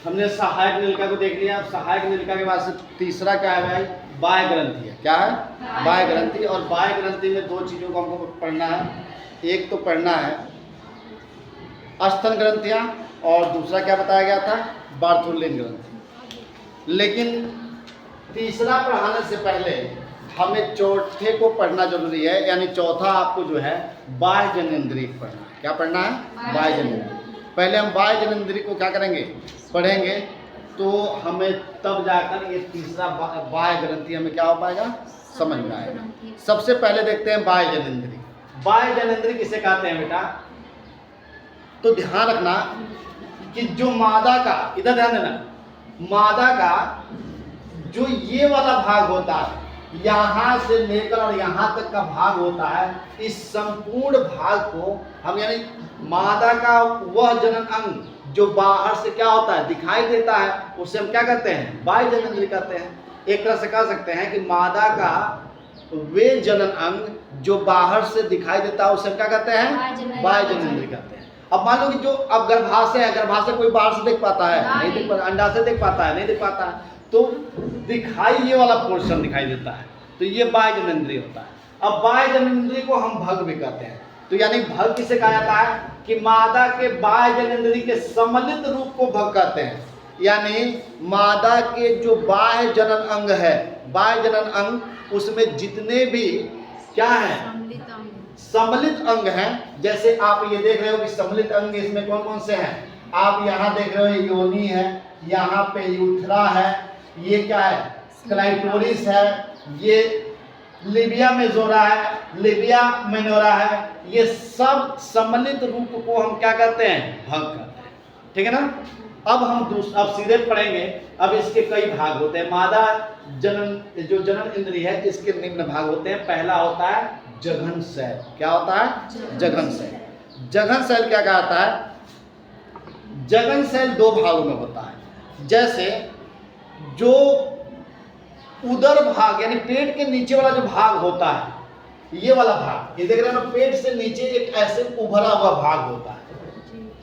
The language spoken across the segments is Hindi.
हमने सहायक नलिका को देख लिया। अब सहायक नलिका के बाद से तीसरा क्या है भाई? बाह्य ग्रंथि है। क्या है? बाह्य ग्रंथि। और बाह्य ग्रंथि में दो चीज़ों को हमको पढ़ना है। एक तो पढ़ना है स्तन ग्रंथियाँ और दूसरा क्या बताया गया था? बार्थोलिन ग्रंथि। लेकिन तीसरा पढ़ाने से पहले हमें चौथे को पढ़ना जरूरी है, यानी चौथा आपको जो है बाह्य जननेंद्रिय पढ़ना है। क्या पढ़ना है? बाह्य जननेंद्रिय। पहले हम बाह्य जननेंद्रिय को क्या करेंगे? पढ़ेंगे, तो हमें तब जाकर ये तीसरा बाह्य ग्रंथि हमें क्या हो पाएगा? समझ में आएगा। सबसे पहले देखते हैं बाह्य जननेंद्रिय। बाह्य जननेंद्रिय किसे कहते हैं बेटा? तो ध्यान रखना कि जो मादा का, इधर ध्यान देना, मादा का जो ये वाला भाग होता है, यहाँ से लेकर और यहाँ तक का भाग होता है, इस संपूर्ण भाग को हम, यानी मादा का वह जनन अंग जो बाहर से क्या होता है? दिखाई देता है, उसे हम क्या कहते हैं? बाह्य जननेंद्रिय कहते हैं। एक तरह से कह सकते हैं कि मादा का वे जनन अंग जो बाहर से दिखाई देता है, उसे हम क्या कहते हैं? बाह्य जननेंद्रिय कहते हैं। अब मान लो कि जो अब गर्भाशय है, गर्भाशय कोई बाहर से देख पाता है? नहीं देख पाता। अंडा से देख पाता है? नहीं देख पाता है। तो दिखाई ये वाला पोर्शन दिखाई देता है, तो ये बाह्य जननेंद्रिय होता है। अब बाह्य जननेंद्रिय को हम भग भी कहते हैं। तो यानी भग किसे कहा जाता है? कि मादा के बाह्य जननेंद्रिय के सम्मिलित रूप को भग कहते हैं। यानी मादा के जो बाह्य जनन अंग है, बाह्य जनन अंग, उसमें जितने भी क्या है? सम्मिलित अंग हैं। जैसे आप ये देख रहे हो कि सम्मिलित अंग इसमें कौन कौन से हैं? आप यहाँ देख रहे हो योनि है, यहाँ पे यूथरा है, ये क्या है? क्लाइटोरिस है, ये लिबिया मेजोरा है, लिबिया मिनोरा है। ये सब सम्मिलित रूप को हम क्या करते हैं? भग करते हैं। ठीक है ना? अब हम अब सीधे पढ़ेंगे। अब इसके कई भाग होते हैं। मादा जनन, जो जनन इंद्रिय है, इसके निम्न भाग होते हैं। पहला होता है जघन शैल। क्या होता है? जघन शैल। जघन शैल क्या कहता है? जघन शैल दो भागों में होता है। जैसे जो उदर भाग, यानी पेट के नीचे वाला जो भाग होता है, ये वाला भाग, ये देख रहे हैं ना, पेट से नीचे एक ऐसे उभरा हुआ भाग होता है।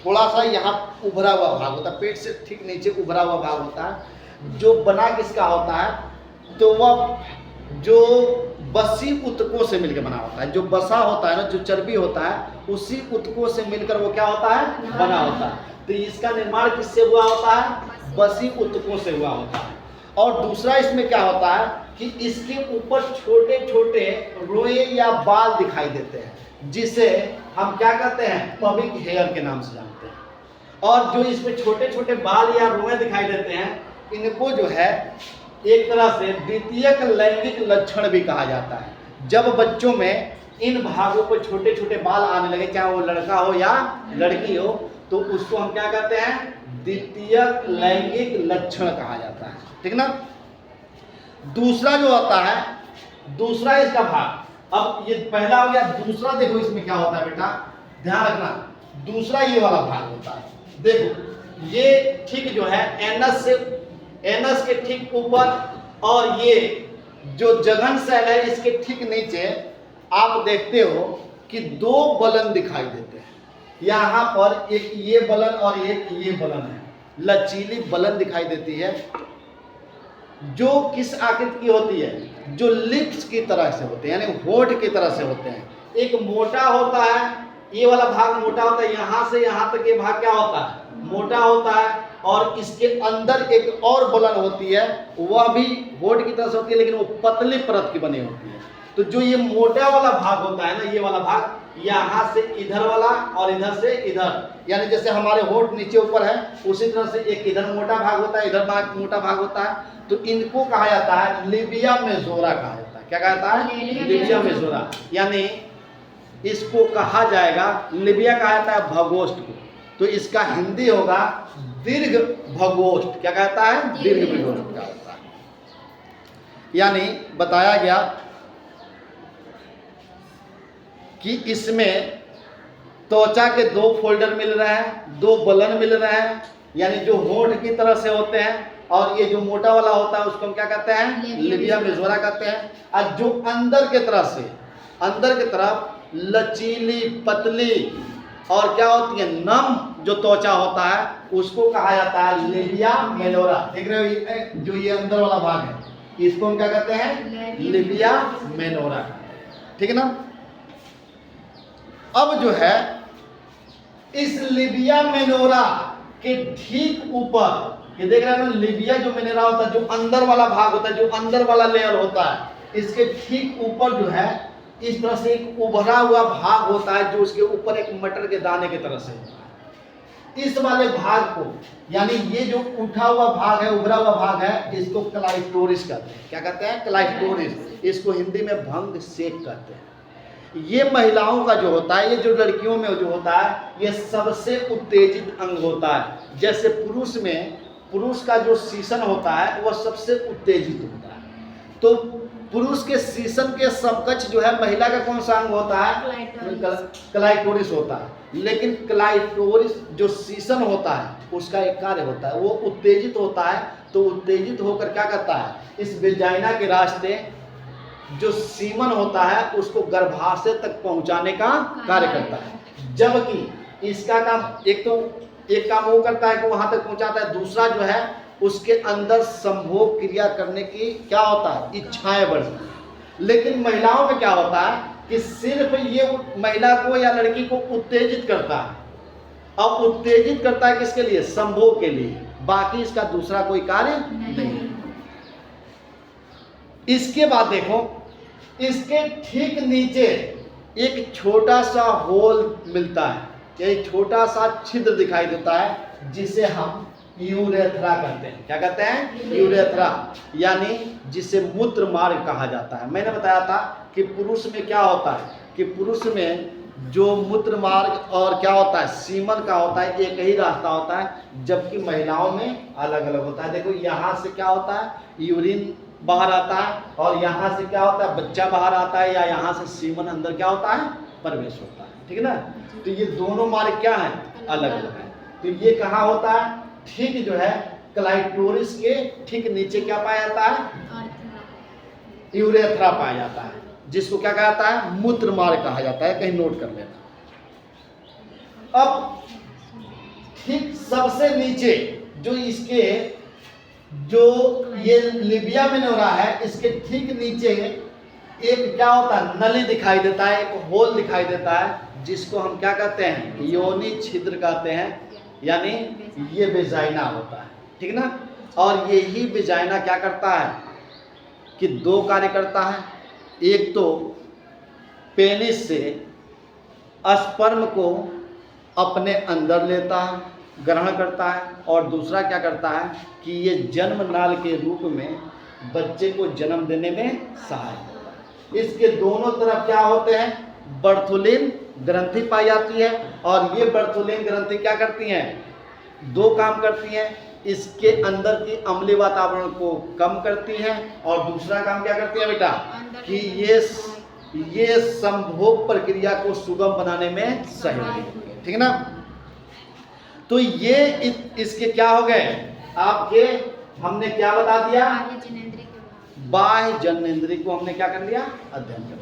थोड़ा सा यहाँ उभरा हुआ भाग होता है, पेट से ठीक नीचे उभरा हुआ भाग होता है, जो बना किसका होता है? तो वह जो बसी उत्तकों से मिलकर बना होता है। जो बसा होता है ना, जो चर्बी होता है, उसी उत्तकों से मिलकर वो क्या होता है? बना होता है। तो इसका निर्माण किससे हुआ होता है? बसी उत्तकों से हुआ होता है। और दूसरा इसमें क्या होता है कि इसके ऊपर छोटे छोटे रोए या बाल दिखाई देते हैं, जिसे हम क्या कहते हैं? पबिक हेयर के नाम से जानते हैं। और जो इसमें छोटे छोटे बाल या रोए दिखाई देते हैं, इनको जो है एक तरह से द्वितीयक लैंगिक लक्षण भी कहा जाता है। जब बच्चों में इन भागों पर छोटे छोटे बाल आने लगे, चाहे वो लड़का हो या लड़की हो, तो उसको हम क्या कहते हैं? द्वितीयक लैंगिक लक्षण कहा जाता है। ठीक ना? दूसरा जो होता है, दूसरा इसका भाग, अब ये पहला हो गया। दूसरा देखो इसमें क्या होता है बेटा, ध्यान रखना। दूसरा ये वाला भाग होता है। देखो ये ठीक जो है एनस से, एनस के ठीक ऊपर, और ये जो जघन शैल है इसके ठीक नीचे आप देखते हो कि दो बलन दिखाई देते हैं। यहाँ पर एक ये बलन और एक ये बलन है, लचीली बलन दिखाई देती है, जो किस आकृति की होती है? जो लिप्स की तरह से होते हैं, यानी होठ की तरह से होते हैं। एक मोटा होता है, ये वाला भाग मोटा होता है, यहाँ से यहाँ तक ये भाग क्या होता है? मोटा होता है। और इसके अंदर एक और बलन होती है, वह भी होठ की तरह से होती है, लेकिन वो पतली परत की बनी होती है। तो जो ये मोटा वाला भाग होता है ना, ये वाला भाग, यहाँ से इधर वाला और इधर से इधर, यानी जैसे हमारे होठ नीचे ऊपर है, उसी तरह से एक इधर मोटा भाग होता है, इधर भाग मोटा भाग होता है। तो इनको कहा जाता है लिबिया मेजोरा कहा जाता है। क्या कहा जाता है? लिबिया मेजोरा। यानी इसको कहा जाएगा, लिबिया कहा जाता है भगोष्ठ को, तो इसका हिंदी होगा दीर्घ भगोष्ठ। क्या कहता है? दीर्घ भगोष्ठ कहा जाता है। यानी बताया गया कि इसमें त्वचा के दो फोल्डर मिल रहे हैं, दो बलन मिल रहे हैं, यानी जो होंठ की तरह से होते हैं, और ये जो मोटा वाला होता है उसको हम क्या कहते हैं? लिबिया मेजोरा कहते हैं। और जो अंदर के तरफ से, अंदर की तरफ लचीली, पतली और क्या होती है? नम जो त्वचा होता है उसको कहा जाता है लिबिया मेनोरा। देख रहे हो जो ये अंदर वाला भाग है, इसको हम क्या कहते हैं? लिबिया मेनोरा। ठीक है ना। अब जो है इस लिबिया मेनोरा के ठीक ऊपर, ये देख रहे हैं ना, लिबिया जो मेनोरा होता है, जो अंदर वाला भाग होता है, जो अंदर वाला लेयर होता है, इसके ठीक ऊपर जो है इस तरह से एक उभरा हुआ भाग होता है, जो उसके ऊपर एक मटर के दाने की तरह से होता है। इस वाले भाग को, यानी ये जो उठा हुआ भाग है, उभरा हुआ भाग है, इसको क्लाइटोरिस कहते हैं। क्या कहते हैं? क्लाइटोरिस। इसको हिंदी में भंग सेक कहते हैं। ये महिलाओं का जो होता है, ये जो लड़कियों में जो होता है, ये सबसे उत्तेजित अंग होता है। जैसे पुरुष का जो सीसन होता है वह सबसे उत्तेजित होता है, तो पुरुष के सीसन के समकक्ष जो है महिला का कौन सा अंग होता है? क्लाइटोरिस होता है। लेकिन क्लाइटोरिस जो सीसन होता है उसका एक कार्य होता है, वो उत्तेजित होता है, तो उत्तेजित होकर क्या करता है? इस वेजाइना के रास्ते जो सीमन होता है उसको गर्भाशय तक पहुंचाने का कार्य करता है। जबकि इसका काम एक काम वो करता है कि वहां तक पहुंचाता है, दूसरा जो है उसके अंदर संभोग क्रिया करने की क्या होता है? इच्छाएं बढ़ती है। लेकिन महिलाओं में क्या होता है कि सिर्फ ये महिला को या लड़की को उत्तेजित करता है, अब उत्तेजित करता है किसके लिए? संभोग के लिए, बाकी इसका दूसरा कोई कार्य नहीं। इसके बाद देखो, इसके ठीक नीचे एक छोटा सा होल मिलता है, एक छोटा सा छिद्र दिखाई देता है, जिसे हम यूरेथ्रा कहते हैं। क्या कहते हैं? यूरेथ्रा, यानी जिसे मूत्र मार्ग कहा जाता है। मैंने बताया था कि पुरुष में क्या होता है कि पुरुष में जो मूत्र मार्ग और क्या होता है, सीमन का होता है, एक ही रास्ता होता है, जबकि महिलाओं में अलग अलग होता है। देखो यहाँ से क्या होता है, यूरिन बाहर आता है, और यहाँ से क्या होता है, बच्चा बाहर आता है, या यहाँ से सीमन अंदर क्या होता है, प्रवेश होता है। ठीक है ना। तो ये दोनों मार्ग क्या है? अलग अलग है। तो ये कहाँ होता है? ठीक जो है क्लाइटोरिस के ठीक नीचे क्या पाया जाता है? यूरेथ्रा पाया जाता है, जिसको क्या कहा जाता है? मूत्र मार्ग कहा जाता है। कहीं नोट कर लेना। अब ठीक सबसे नीचे जो इसके जो ये लिबिया मेनोरा है, इसके ठीक नीचे एक क्या होता है? नली दिखाई देता है, एक होल दिखाई देता है, जिसको हम क्या कहते हैं? योनि छिद्र कहते हैं, यानी ये वेजाइना होता है। ठीक ना। और यही वेजाइना क्या करता है कि दो कार्य करता है। एक तो पेनिस से स्पर्म को अपने अंदर लेता है, ग्रहण करता है, और दूसरा क्या करता है कि ये जन्म नाल के रूप में बच्चे को जन्म देने में सहायक होता है। इसके दोनों तरफ क्या होते हैं? बर्थोलिन ग्रंथि पाई जाती है, और ये बर्थोलिन ग्रंथि क्या करती हैं? दो काम करती हैं। इसके अंदर की अम्लीय वातावरण को कम करती हैं, और दूसरा काम क्या करती है बेटा कि ये संभोग प्रक्रिया को सुगम बनाने में सहयोगी होती है। ठीक है ना। तो ये इसके क्या हो गए आपके, हमने क्या बता दिया? बाह्य जननेंद्रिय को हमने क्या कर लिया? अध्ययन कर